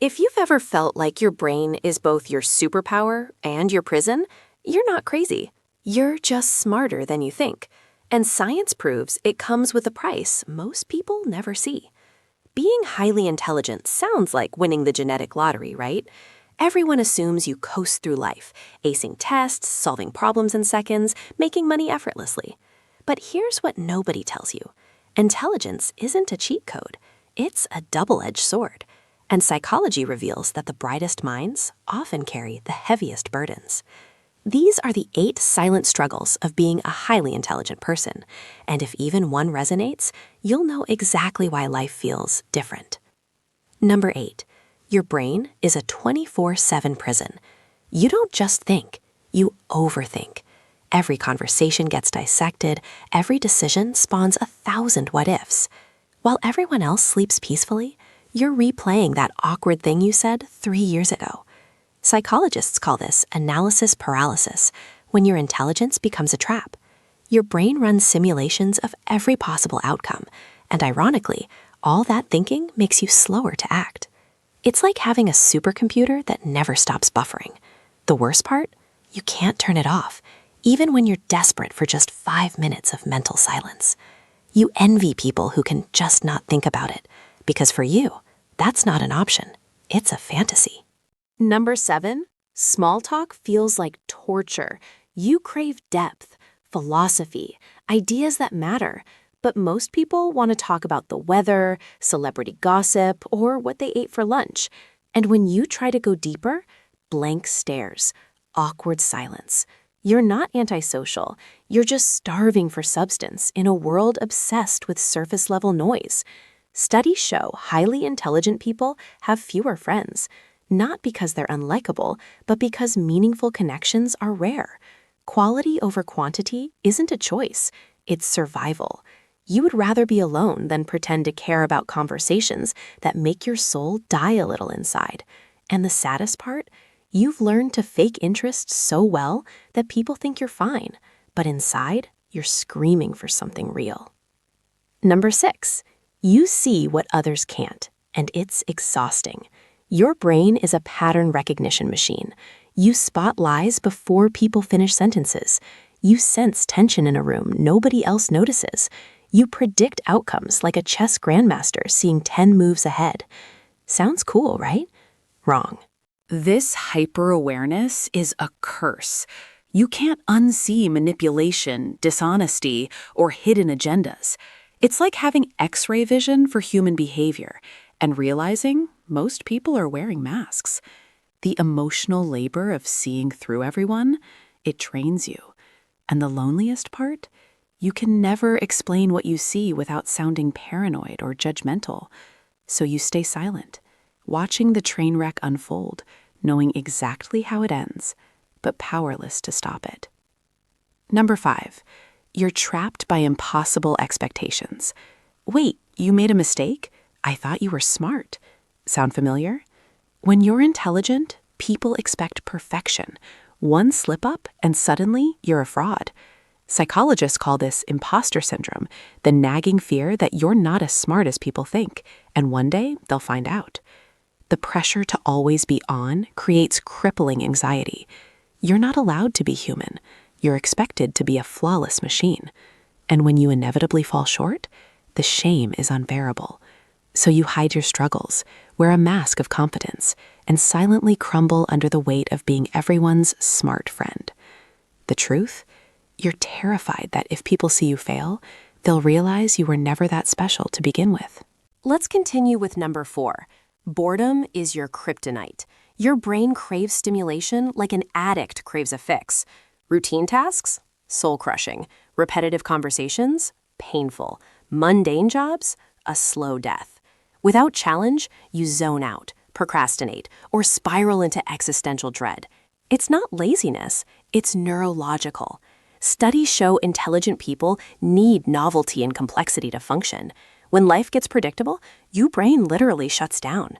If you've ever felt like your brain is both your superpower and your prison, you're not crazy. You're just smarter than you think. And science proves it comes with a price most people never see. Being highly intelligent sounds like winning the genetic lottery, right? Everyone assumes you coast through life, acing tests, solving problems in seconds, making money effortlessly. But here's what nobody tells you. Intelligence isn't a cheat code. It's a double-edged sword. And psychology reveals that the brightest minds often carry the heaviest burdens. These are the 8 silent struggles of being a highly intelligent person. And if even one resonates, you'll know exactly why life feels different. Number 8, your brain is a 24/7 prison. You don't just think, you overthink. Every conversation gets dissected, every decision spawns 1,000 what-ifs. While everyone else sleeps peacefully, you're replaying that awkward thing you said 3 years ago. Psychologists call this analysis paralysis, when your intelligence becomes a trap. Your brain runs simulations of every possible outcome, and ironically, all that thinking makes you slower to act. It's like having a supercomputer that never stops buffering. The worst part? You can't turn it off, even when you're desperate for just 5 minutes of mental silence. You envy people who can just not think about it, because for you, that's not an option. It's a fantasy. Number 7, small talk feels like torture. You crave depth, philosophy, ideas that matter, but most people want to talk about the weather, celebrity gossip, or what they ate for lunch. And when you try to go deeper, blank stares, awkward silence. You're not antisocial. You're just starving for substance in a world obsessed with surface-level noise. Studies show highly intelligent people have fewer friends, not because they're unlikable, but because meaningful connections are rare. Quality over quantity isn't a choice, it's survival. You would rather be alone than pretend to care about conversations that make your soul die a little inside. And the saddest part? You've learned to fake interest so well that people think you're fine, but inside, you're screaming for something real. Number 6, you see what others can't, and it's exhausting. Your brain is a pattern recognition machine. You spot lies before people finish sentences. You sense tension in a room nobody else notices. You predict outcomes like a chess grandmaster seeing 10 moves ahead. Sounds cool, right? Wrong. This hyper-awareness is a curse. You can't unsee manipulation, dishonesty, or hidden agendas. It's like having X-ray vision for human behavior and realizing most people are wearing masks. The emotional labor of seeing through everyone, it trains you. And the loneliest part? You can never explain what you see without sounding paranoid or judgmental. So you stay silent, watching the train wreck unfold, knowing exactly how it ends, but powerless to stop it. Number 5, you're trapped by impossible expectations. Wait, you made a mistake? I thought you were smart. Sound familiar? When you're intelligent, people expect perfection. One slip-up and suddenly you're a fraud. Psychologists call this impostor syndrome, the nagging fear that you're not as smart as people think, and one day they'll find out. The pressure to always be on creates crippling anxiety. You're not allowed to be human. You're expected to be a flawless machine. And when you inevitably fall short, the shame is unbearable. So you hide your struggles, wear a mask of competence, and silently crumble under the weight of being everyone's smart friend. The truth? You're terrified that if people see you fail, they'll realize you were never that special to begin with. Let's continue with number 4. Boredom is your kryptonite. Your brain craves stimulation like an addict craves a fix. Routine tasks? Soul-crushing. Repetitive conversations? Painful. Mundane jobs? A slow death. Without challenge, you zone out, procrastinate, or spiral into existential dread. It's not laziness, it's neurological. Studies show intelligent people need novelty and complexity to function. When life gets predictable, your brain literally shuts down.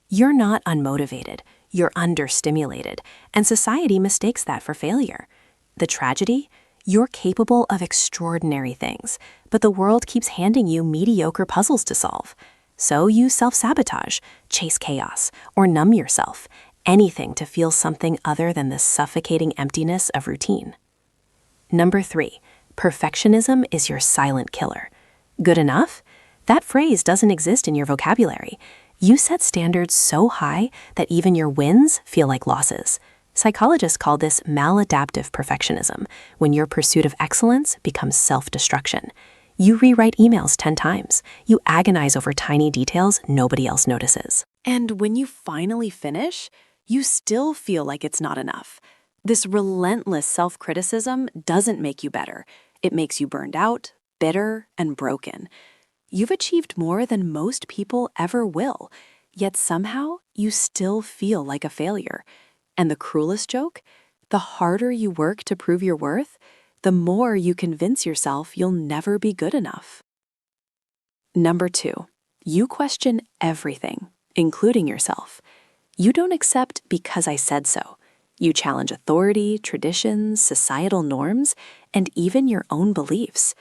You're not unmotivated, you're understimulated, and society mistakes that for failure. The tragedy? You're capable of extraordinary things, but the world keeps handing you mediocre puzzles to solve. So you self-sabotage, chase chaos, or numb yourself, anything to feel something other than the suffocating emptiness of routine. Number 3, perfectionism is your silent killer. Good enough? That phrase doesn't exist in your vocabulary. You set standards so high that even your wins feel like losses. Psychologists call this maladaptive perfectionism, when your pursuit of excellence becomes self-destruction. You rewrite emails 10 times. You agonize over tiny details nobody else notices. And when you finally finish, you still feel like it's not enough. This relentless self-criticism doesn't make you better. It makes you burned out, bitter, and broken. You've achieved more than most people ever will, yet somehow you still feel like a failure. And the cruelest joke? The harder you work to prove your worth, the more you convince yourself you'll never be good enough. Number 2, you question everything, including yourself. You don't accept because I said so. You challenge authority, traditions, societal norms, and even your own beliefs.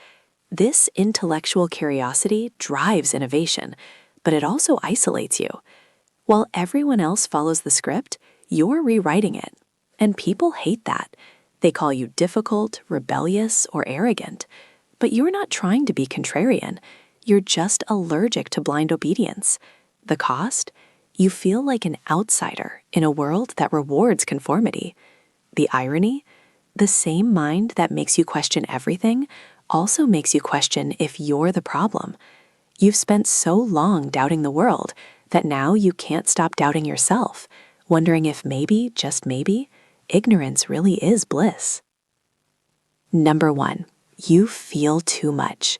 This intellectual curiosity drives innovation, but it also isolates you. While everyone else follows the script, you're rewriting it. And people hate that. They call you difficult, rebellious, or arrogant. But you're not trying to be contrarian. You're just allergic to blind obedience. The cost? You feel like an outsider in a world that rewards conformity. The irony? The same mind that makes you question everything also makes you question if you're the problem. You've spent so long doubting the world that now you can't stop doubting yourself, wondering if maybe, just maybe, ignorance really is bliss. Number 1, you feel too much.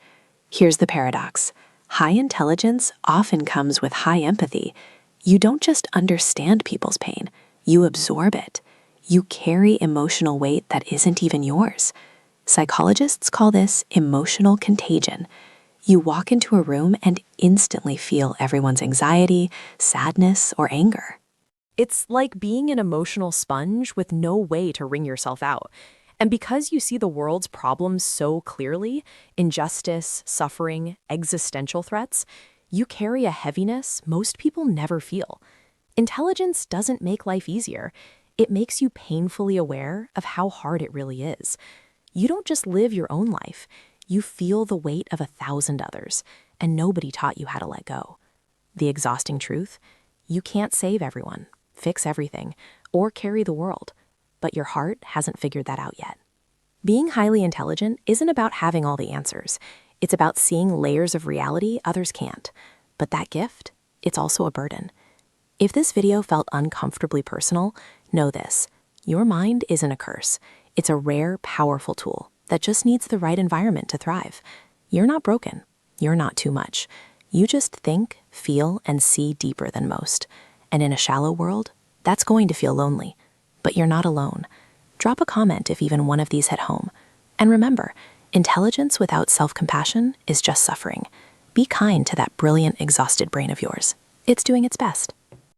Here's the paradox. High intelligence often comes with high empathy. You don't just understand people's pain, you absorb it. You carry emotional weight that isn't even yours. Psychologists call this emotional contagion. You walk into a room and instantly feel everyone's anxiety, sadness, or anger. It's like being an emotional sponge with no way to wring yourself out. And because you see the world's problems so clearly, injustice, suffering, existential threats, you carry a heaviness most people never feel. Intelligence doesn't make life easier. It makes you painfully aware of how hard it really is. You don't just live your own life. You feel the weight of 1,000 others, and nobody taught you how to let go. The exhausting truth? You can't save everyone, fix everything, or carry the world, but your heart hasn't figured that out yet. Being highly intelligent isn't about having all the answers. It's about seeing layers of reality others can't. But that gift, it's also a burden. If this video felt uncomfortably personal, know this. Your mind isn't a curse. It's a rare, powerful tool that just needs the right environment to thrive. You're not broken. You're not too much. You just think, feel, and see deeper than most. And in a shallow world, that's going to feel lonely. But you're not alone. Drop a comment if even one of these hit home. And remember, intelligence without self-compassion is just suffering. Be kind to that brilliant, exhausted brain of yours. It's doing its best.